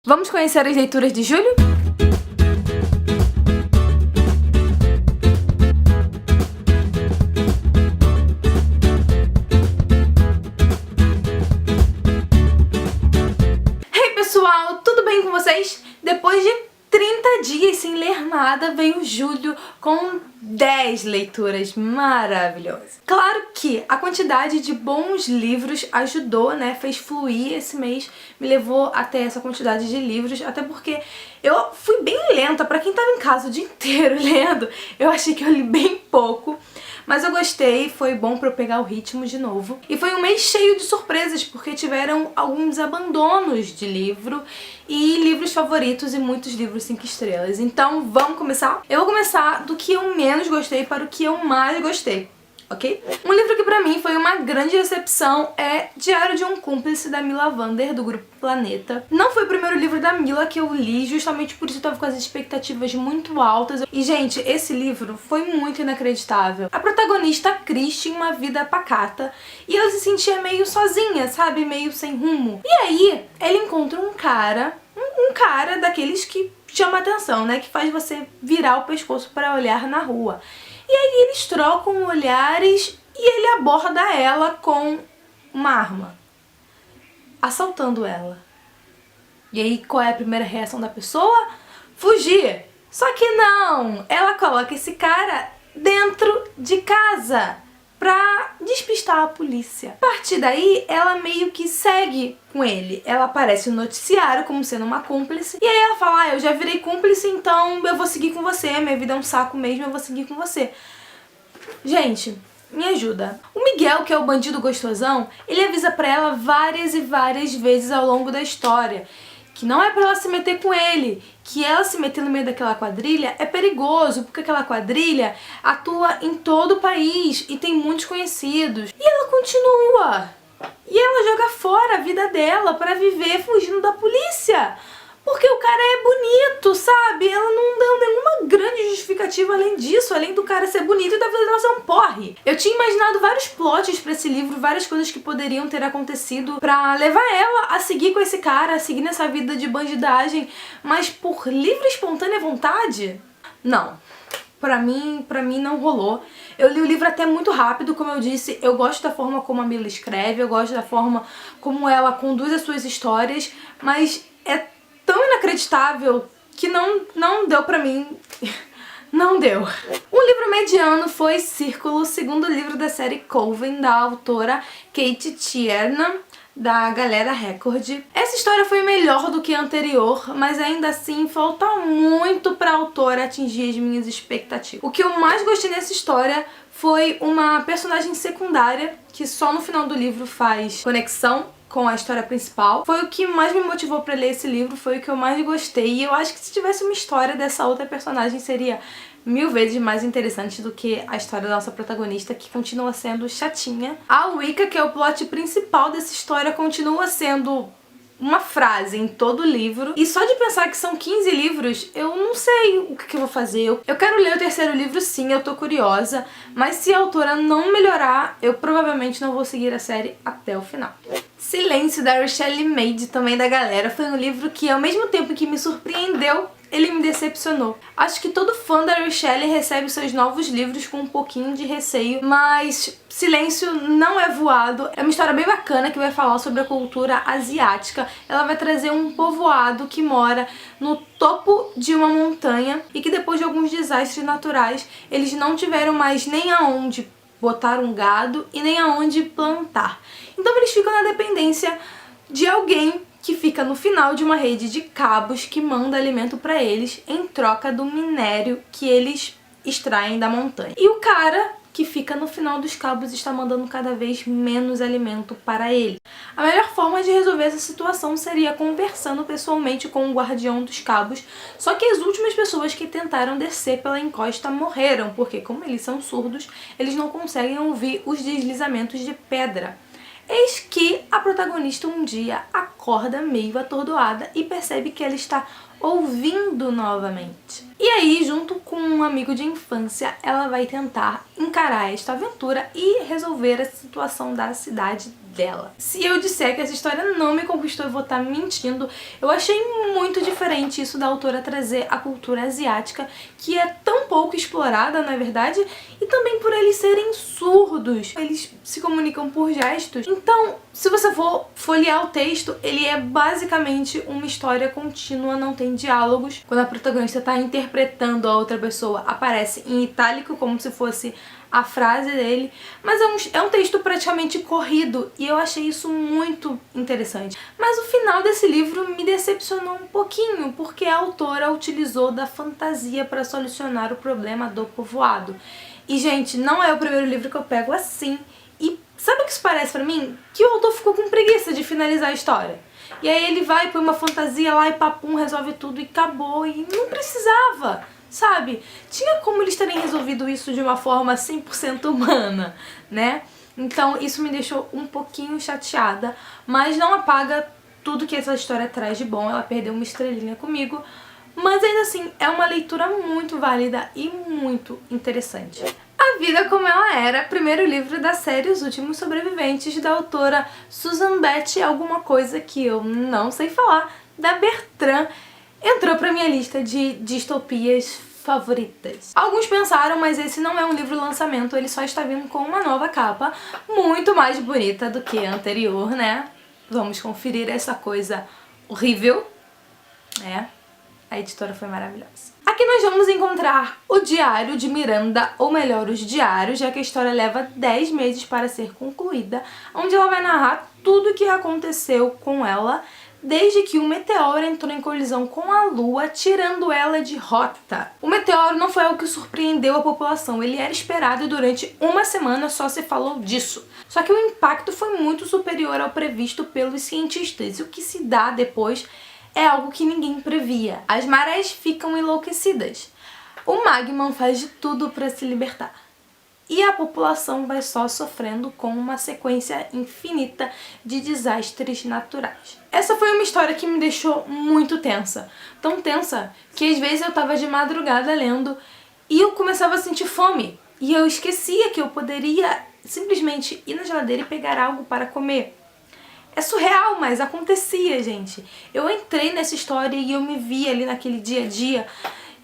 Vamos conhecer as leituras de julho? Hey pessoal, tudo bem com vocês? Depois de 30 dias sem ler nada, veio julho com 10 leituras maravilhosas. Claro que a quantidade de bons livros ajudou, né? Fez fluir esse mês, me levou até essa quantidade de livros, até porque eu fui bem lenta. Pra quem tava em casa o dia inteiro lendo, eu achei que eu li bem pouco. Mas eu gostei, foi bom pra eu pegar o ritmo de novo. E foi um mês cheio de surpresas, porque tiveram alguns abandonos de livro e livros favoritos e muitos livros 5 estrelas. Então vamos começar? Eu vou começar do que eu menos gostei para o que eu mais gostei. Ok? Um livro que pra mim foi uma grande decepção é Diário de um Cúmplice, da Mila Vander, do Grupo Planeta. Não foi o primeiro livro da Mila que eu li, justamente por isso eu tava com as expectativas muito altas. E, gente, esse livro foi muito inacreditável. A protagonista, Cris, tinha uma vida pacata e ela se sentia meio sozinha, sabe? Meio sem rumo. E aí, ela encontra um cara daqueles que chama atenção, né? Que faz você virar o pescoço pra olhar na rua. E aí eles trocam olhares e ele aborda ela com uma arma, assaltando ela. E aí qual é a primeira reação da pessoa? Fugir! Só que não! Ela coloca esse cara dentro de casa pra despistar a polícia. A partir daí, ela meio que segue com ele. Ela aparece no noticiário como sendo uma cúmplice. E aí ela fala, eu já virei cúmplice, então eu vou seguir com você. Minha vida é um saco mesmo, eu vou seguir com você. Gente, me ajuda. O Miguel, que é o bandido gostosão, ele avisa pra ela várias e várias vezes ao longo da história que não é pra ela se meter com ele, que ela se meter no meio daquela quadrilha é perigoso, porque aquela quadrilha atua em todo o país e tem muitos conhecidos. E ela continua. E ela joga fora a vida dela pra viver fugindo da polícia. Porque o cara é bonito, sabe? Ela não deu nenhuma grande justificativa além disso, além do cara ser bonito e da vida dela ser um porre. Eu tinha imaginado vários plots pra esse livro, várias coisas que poderiam ter acontecido pra levar ela a seguir com esse cara, a seguir nessa vida de bandidagem, mas por livre e espontânea vontade? Não. Pra mim não rolou. Eu li o livro até muito rápido, como eu disse, eu gosto da forma como a Mila escreve, eu gosto da forma como ela conduz as suas histórias, mas é tão inacreditável que não deu pra mim. Não deu. Um livro mediano foi Círculo, segundo livro da série Coven, da autora Kate Tiernan, da Galera Record. Essa história foi melhor do que a anterior, mas ainda assim falta muito pra autora atingir as minhas expectativas. O que eu mais gostei nessa história foi uma personagem secundária que só no final do livro faz conexão com a história principal. Foi o que mais me motivou pra ler esse livro, foi o que eu mais gostei. E eu acho que se tivesse uma história dessa outra personagem seria 1000 vezes mais interessante do que a história da nossa protagonista, que continua sendo chatinha. A Wicca, que é o plot principal dessa história, continua sendo uma frase em todo o livro. E só de pensar que são 15 livros, eu não sei o que eu vou fazer. Eu quero ler o terceiro livro sim, eu tô curiosa, mas se a autora não melhorar, eu provavelmente não vou seguir a série até o final. Silêncio, da Rochelle Made, também da Galera, foi um livro que ao mesmo tempo que me surpreendeu, ele me decepcionou. Acho que todo fã da Rochelle recebe seus novos livros com um pouquinho de receio, mas Silêncio não é voado. É uma história bem bacana que vai falar sobre a cultura asiática. Ela vai trazer um povoado que mora no topo de uma montanha e que depois de alguns desastres naturais, eles não tiveram mais nem aonde botar um gado e nem aonde plantar. Então eles ficam na dependência de alguém que fica no final de uma rede de cabos que manda alimento pra eles em troca do minério que eles extraem da montanha. E o cara que fica no final dos cabos está mandando cada vez menos alimento para ele. A melhor forma de resolver essa situação seria conversando pessoalmente com o guardião dos cabos, só que as últimas pessoas que tentaram descer pela encosta morreram, porque como eles são surdos, eles não conseguem ouvir os deslizamentos de pedra. Eis que a protagonista um dia acorda meio atordoada e percebe que ela está ouvindo novamente. E aí, junto com um amigo de infância, ela vai tentar encarar esta aventura e resolver a situação da cidade dela. Se eu disser que essa história não me conquistou, eu vou estar mentindo. Eu achei muito diferente isso da autora trazer a cultura asiática, que é tão pouco explorada, na verdade, e também por eles serem surdos. Eles se comunicam por gestos. Então, se você for folhear o texto, ele é basicamente uma história contínua, não tem diálogos. Quando a protagonista está interpretando a outra pessoa, aparece em itálico, como se fosse a frase dele, mas é um texto praticamente corrido e eu achei isso muito interessante. Mas o final desse livro me decepcionou um pouquinho, porque a autora utilizou da fantasia para solucionar o problema do povoado. E, gente, não é o primeiro livro que eu pego assim. E sabe o que isso parece pra mim? Que o autor ficou com preguiça de finalizar a história. E aí ele vai, põe uma fantasia lá e papum, resolve tudo e acabou. E não precisava, sabe? Tinha como eles terem resolvido isso de uma forma 100% humana, né? Então isso me deixou um pouquinho chateada, mas não apaga tudo que essa história traz de bom. Ela perdeu uma estrelinha comigo, mas ainda assim é uma leitura muito válida e muito interessante. A Vida Como Ela Era, primeiro livro da série Os Últimos Sobreviventes, da autora Susan Betty, alguma coisa que eu não sei falar, da Bertrand, entrou pra minha lista de distopias favoritas. Alguns pensaram, mas esse não é um livro lançamento, ele só está vindo com uma nova capa, muito mais bonita do que a anterior, né? Vamos conferir essa coisa horrível, né? A editora foi maravilhosa. Aqui nós vamos encontrar o Diário de Miranda, ou melhor, os diários, já que a história leva 10 meses para ser concluída, onde ela vai narrar tudo o que aconteceu com ela desde que um meteoro entrou em colisão com a Lua, tirando ela de rota. O meteoro não foi algo que surpreendeu a população, ele era esperado e durante uma semana só se falou disso. Só que o impacto foi muito superior ao previsto pelos cientistas, e o que se dá depois é algo que ninguém previa. As marés ficam enlouquecidas. O magma faz de tudo para se libertar. E a população vai só sofrendo com uma sequência infinita de desastres naturais. Essa foi uma história que me deixou muito tensa. Tão tensa que às vezes eu tava de madrugada lendo e eu começava a sentir fome. E eu esquecia que eu poderia simplesmente ir na geladeira e pegar algo para comer. É surreal, mas acontecia, gente. Eu entrei nessa história e eu me vi ali naquele dia a dia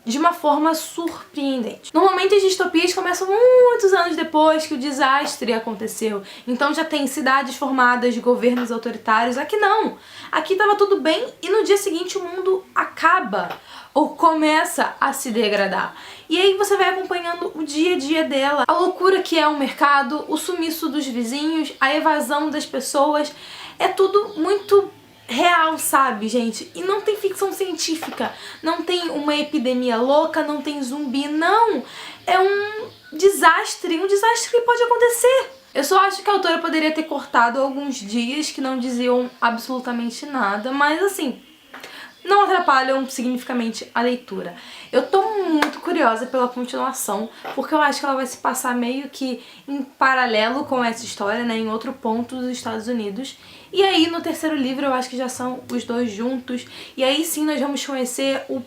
de uma forma surpreendente. Normalmente as distopias começam muitos anos depois que o desastre aconteceu. Então já tem cidades formadas de governos autoritários. Aqui não. Aqui tava tudo bem e no dia seguinte o mundo acaba ou começa a se degradar. E aí você vai acompanhando o dia a dia dela, a loucura que é o mercado, o sumiço dos vizinhos, a evasão das pessoas. É tudo muito real, sabe, gente? E não tem ficção científica, não tem uma epidemia louca, não tem zumbi, não. É um desastre que pode acontecer. Eu só acho que a autora poderia ter cortado alguns dias que não diziam absolutamente nada, mas assim, não atrapalham significativamente a leitura. Eu tô muito curiosa pela continuação, porque eu acho que ela vai se passar meio que em paralelo com essa história, né, em outro ponto dos Estados Unidos. E aí no terceiro livro eu acho que já são os dois juntos, e aí sim nós vamos conhecer o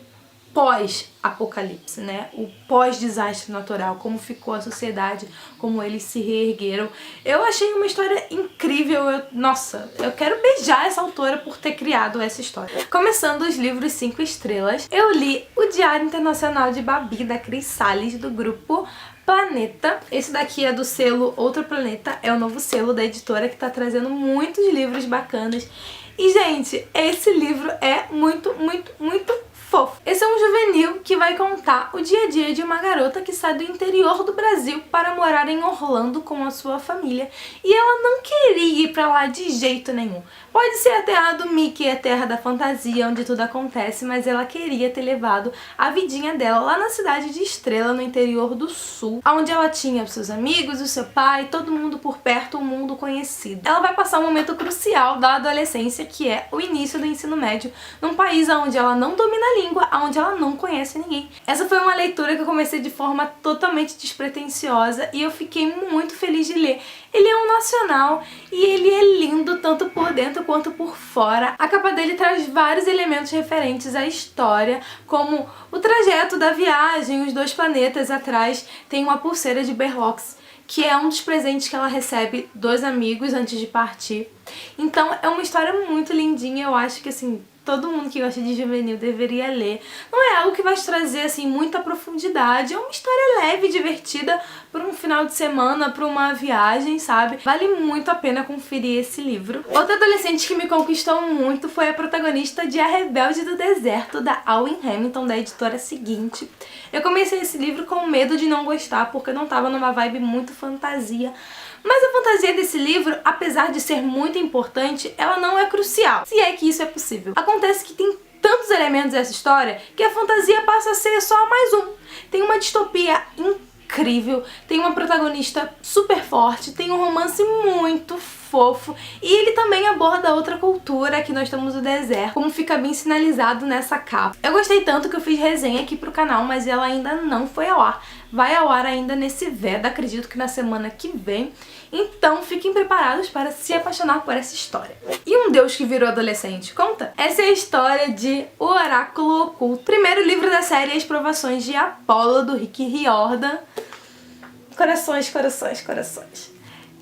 pós-apocalipse, né? O pós-desastre natural, como ficou a sociedade, como eles se reergueram. Eu achei uma história incrível, nossa, eu quero beijar essa autora por ter criado essa história. Começando os livros 5 estrelas, eu li O Diário Internacional de Babi, da Cris Salles, do grupo Planeta. Esse daqui é do selo Outro Planeta, é o novo selo da editora que tá trazendo muitos livros bacanas. E, gente, esse livro é muito, muito, muito fofo. Esse é um juvenil que vai contar o dia a dia de uma garota que sai do interior do Brasil para morar em Orlando com a sua família e ela não queria ir pra lá de jeito nenhum. Pode ser a terra do Mickey, a terra da fantasia, onde tudo acontece, mas ela queria ter levado a vidinha dela lá na cidade de Estrela, no interior do sul, onde ela tinha os seus amigos, o seu pai, todo mundo por perto, um mundo conhecido. Ela vai passar um momento crucial da adolescência, que é o início do ensino médio, num país onde ela não domina a língua, onde ela não conhece ninguém. Essa foi uma leitura que eu comecei de forma totalmente despretensiosa e eu fiquei muito feliz de ler. Ele é um nacional e ele é lindo tanto por dentro quanto por fora. A capa dele traz vários elementos referentes à história, como o trajeto da viagem, os 2 planetas. Atrás tem uma pulseira de Berloques, que é um dos presentes que ela recebe dos amigos antes de partir. Então é uma história muito lindinha, eu acho que assim, todo mundo que gosta de juvenil deveria ler. Não é algo que vai te trazer assim muita profundidade, é uma história leve, divertida para um final de semana, para uma viagem, sabe? Vale muito a pena conferir esse livro. Outra adolescente que me conquistou muito foi a protagonista de A Rebelde do Deserto, da Alwyn Hamilton, da editora Seguinte. Eu comecei esse livro com medo de não gostar, porque eu não tava numa vibe muito fantasia. Mas a fantasia desse livro, apesar de ser muito importante, ela não é crucial, se é que isso é possível. Acontece que tem tantos elementos dessa história que a fantasia passa a ser só mais um. Tem uma distopia incrível, tem uma protagonista super forte, tem um romance muito fofo e ele também aborda outra cultura, que nós temos o deserto, como fica bem sinalizado nessa capa. Eu gostei tanto que eu fiz resenha aqui pro canal, mas ela ainda não foi ao ar. Vai ao ar ainda nesse VEDA, acredito que na semana que vem. Então fiquem preparados para se apaixonar por essa história. E um deus que virou adolescente, conta? Essa é a história de O Oráculo Oculto, primeiro livro da série As Provações de Apolo, do Rick Riordan. Corações, corações, corações.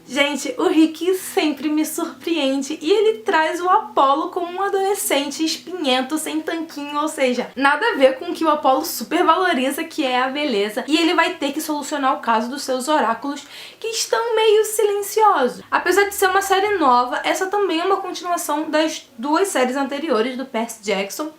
Gente, o Rick sempre me surpreende e ele traz o Apolo como um adolescente espinhento, sem tanquinho, ou seja, nada a ver com o que o Apolo super valoriza, que é a beleza, e ele vai ter que solucionar o caso dos seus oráculos, que estão meio silenciosos. Apesar de ser uma série nova, essa também é uma continuação das 2 séries anteriores do Percy Jackson,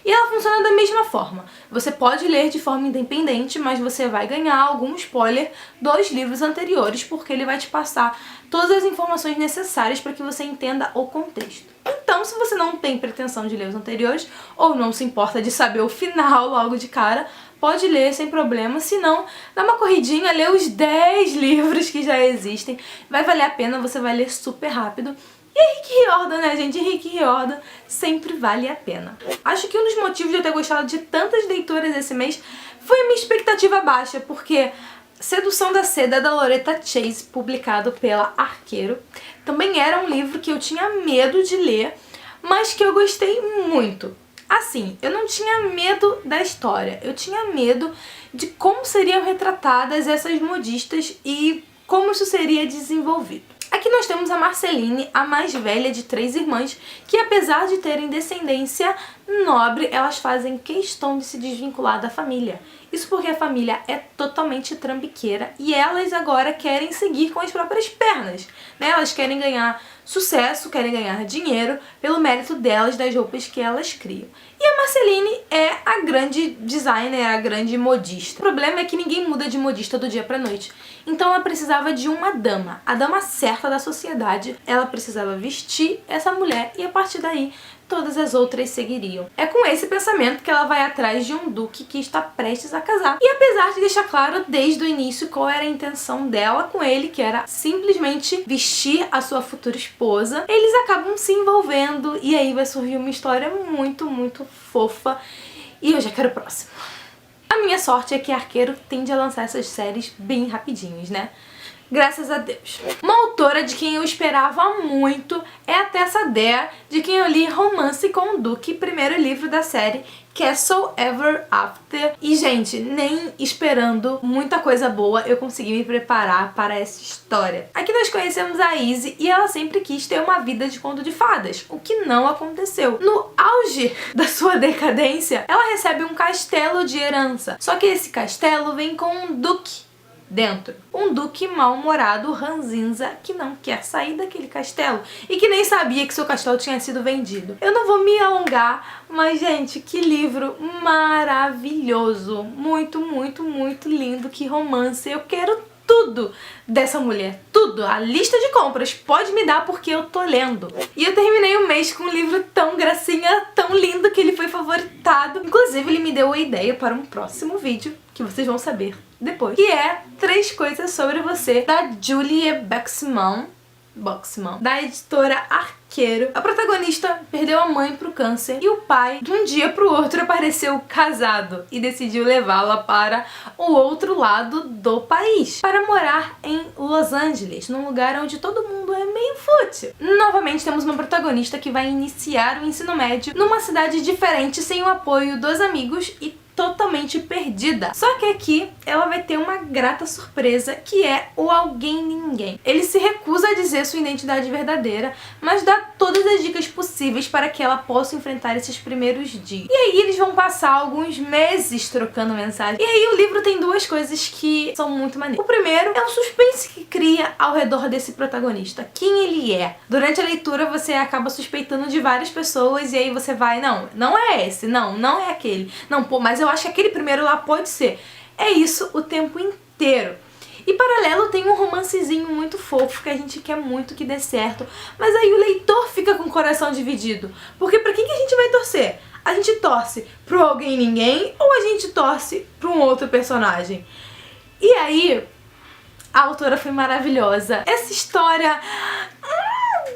e ela funciona da mesma forma. Você pode ler de forma independente, mas você vai ganhar algum spoiler dos livros anteriores, porque ele vai te passar todas as informações necessárias para que você entenda o contexto. Então, se você não tem pretensão de ler os anteriores, ou não se importa de saber o final logo de cara, pode ler sem problema, se não, dá uma corridinha, lê os 10 livros que já existem, vai valer a pena, você vai ler super rápido. E é Rick Riordan, né, gente? Rick Riordan sempre vale a pena. Acho que um dos motivos de eu ter gostado de tantas leituras esse mês foi a minha expectativa baixa, porque Sedução da Seda, da Loretta Chase, publicado pela Arqueiro, também era um livro que eu tinha medo de ler, mas que eu gostei muito. Assim, eu não tinha medo da história, eu tinha medo de como seriam retratadas essas modistas e como isso seria desenvolvido. Aqui nós temos a Marceline, a mais velha de 3 irmãs, que apesar de terem descendência nobre, elas fazem questão de se desvincular da família. Isso porque a família é totalmente trambiqueira e elas agora querem seguir com as próprias pernas, né? Elas querem ganhar sucesso, querem ganhar dinheiro pelo mérito delas, das roupas que elas criam. E a Marceline é a grande designer, a grande modista. O problema é que ninguém muda de modista do dia pra noite. Então ela precisava de uma dama, a dama certa da sociedade. Ela precisava vestir essa mulher e a partir daí todas as outras seguiriam. É com esse pensamento que ela vai atrás de um duque que está prestes a casar. E apesar de deixar claro desde o início qual era a intenção dela com ele, que era simplesmente vestir a sua futura esposa, eles acabam se envolvendo e aí vai surgir uma história muito, muito fofa. E eu já quero o próximo. A minha sorte é que Arqueiro tende a lançar essas séries bem rapidinhos, né? Graças a Deus. Uma autora de quem eu esperava muito é a Tessa Dare, de quem eu li Romance com o Duque, primeiro livro da série Castle Ever After. E, gente, nem esperando muita coisa boa eu consegui me preparar para essa história. Aqui nós conhecemos a Izzy e ela sempre quis ter uma vida de conto de fadas, o que não aconteceu. No auge da sua decadência, ela recebe um castelo de herança. Só que esse castelo vem com um duque dentro. Um duque mal-humorado, ranzinza, que não quer sair daquele castelo e que nem sabia que seu castelo tinha sido vendido. Eu não vou me alongar, mas, gente, que livro maravilhoso. Muito, muito, muito lindo. Que romance. Eu quero tudo dessa mulher. Tudo. A lista de compras. Pode me dar porque eu tô lendo. E eu terminei o mês com um livro tão gracinha, tão lindo, que ele foi favoritado. Inclusive, ele me deu a ideia para um próximo vídeo, que vocês vão saber depois. Que é 3 Coisas Sobre Você, da Julie Bexman. Boxman, da editora Arqueiro. A protagonista perdeu a mãe pro câncer e o pai, de um dia pro outro, apareceu casado e decidiu levá-la para o outro lado do país, para morar em Los Angeles, num lugar onde todo mundo é meio fútil. Novamente temos uma protagonista que vai iniciar o ensino médio numa cidade diferente, sem o apoio dos amigos e totalmente perdida. Só que aqui ela vai ter uma grata surpresa, que é o Alguém Ninguém. Ele se recusa a dizer sua identidade verdadeira, mas dá todas as dicas possíveis para que ela possa enfrentar esses primeiros dias. E aí eles vão passar alguns meses trocando mensagem. E aí o livro tem duas coisas que são muito maneiras. O primeiro é o suspense que cria ao redor desse protagonista. Quem ele é. Durante a leitura você acaba suspeitando de várias pessoas e aí você vai, não é esse, não é aquele. Não, pô, mas eu acho que aquele primeiro lá pode ser. É isso o tempo inteiro. E paralelo tem um romancezinho muito fofo que a gente quer muito que dê certo, mas aí o leitor fica com o coração dividido. Porque pra quem que a gente vai torcer? A gente torce pro Alguém Ninguém ou a gente torce pra um outro personagem? E aí, a autora foi maravilhosa. Essa história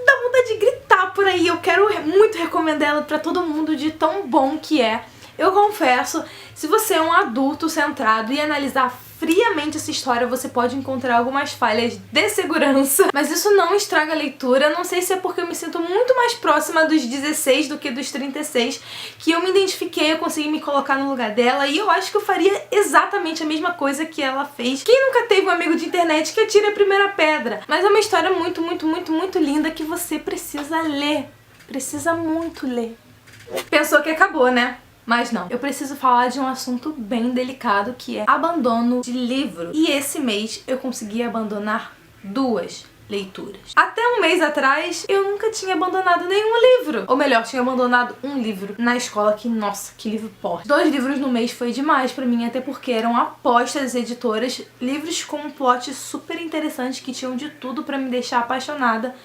dá vontade de gritar por aí. Eu quero muito recomendar ela pra todo mundo, de tão bom que é. Eu confesso, se você é um adulto centrado e analisar friamente essa história, você pode encontrar algumas falhas de segurança. Mas isso não estraga a leitura. Não sei se é porque eu me sinto muito mais próxima dos 16 do que dos 36, que eu me identifiquei, eu consegui me colocar no lugar dela, e eu acho que eu faria exatamente a mesma coisa que ela fez. Quem nunca teve um amigo de internet que atire a primeira pedra? Mas é uma história muito, muito, muito, muito linda que você precisa ler. Precisa muito ler. Pensou que acabou, né? Mas não, eu preciso falar de um assunto bem delicado, que é abandono de livro. E esse mês eu consegui abandonar 2 leituras. Até um mês atrás eu nunca tinha abandonado nenhum livro. Ou melhor, tinha abandonado um livro na escola, que, nossa, que livro porra. 2 livros no mês foi demais pra mim, até porque eram apostas das editoras, livros com um plot super interessante que tinham de tudo pra me deixar apaixonada,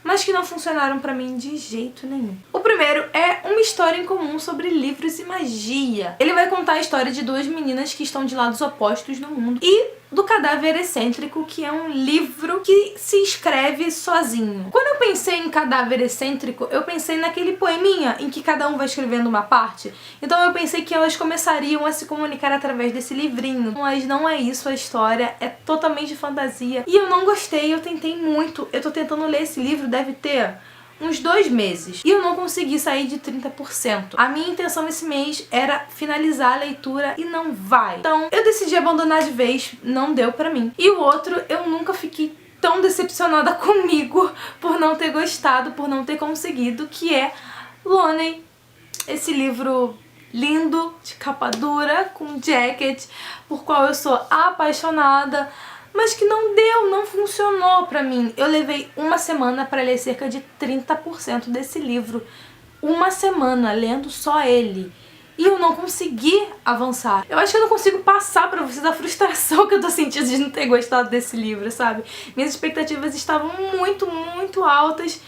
mas que não funcionaram pra mim de jeito nenhum. O primeiro é uma história em comum sobre livros e magia. Ele vai contar a história de 2 meninas que estão de lados opostos no mundo e do Cadáver Excêntrico, que é um livro que se escreve sozinho. Quando eu pensei em Cadáver Excêntrico, eu pensei naquele poeminha em que cada um vai escrevendo uma parte. Então eu pensei que elas começariam a se comunicar através desse livrinho. Mas não é isso, a história é totalmente fantasia. E eu não gostei, eu tentei muito. Eu tô tentando ler esse livro, deve ter uns 2 meses. E eu não consegui sair de 30%. A minha intenção esse mês era finalizar a leitura e não vai. Então eu decidi abandonar de vez, não deu pra mim. E o outro, eu nunca fiquei tão decepcionada comigo por não ter gostado, por não ter conseguido, que é Lonely. Esse livro lindo, de capa dura, com jacket, por qual eu sou apaixonada, mas que não deu, não funcionou pra mim. Eu levei uma semana pra ler cerca de 30% desse livro. Uma semana lendo só ele. E eu não consegui avançar. Eu acho que eu não consigo passar pra vocês a frustração que eu tô sentindo de não ter gostado desse livro, sabe? Minhas expectativas estavam muito, muito altas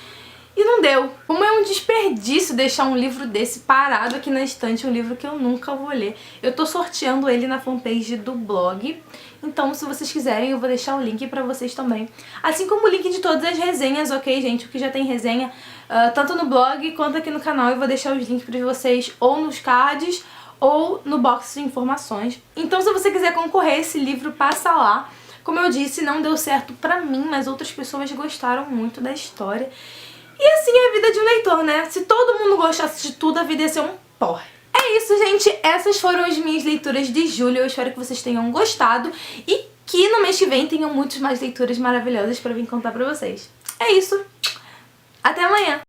e não deu. Como é um desperdício deixar um livro desse parado aqui na estante, um livro que eu nunca vou ler. Eu tô sorteando ele na fanpage do blog, então se vocês quiserem eu vou deixar o link pra vocês também. Assim como o link de todas as resenhas, ok, gente? O que já tem resenha, tanto no blog quanto aqui no canal. Eu vou deixar os links pra vocês ou nos cards ou no box de informações. Então se você quiser concorrer, esse livro passa lá. Como eu disse, não deu certo pra mim, mas outras pessoas gostaram muito da história. E assim é a vida de um leitor, né? Se todo mundo gostasse de tudo, a vida ia ser um porre. É isso, gente. Essas foram as minhas leituras de julho. Eu espero que vocês tenham gostado e que no mês que vem tenham muitas mais leituras maravilhosas pra vir contar pra vocês. É isso. Até amanhã!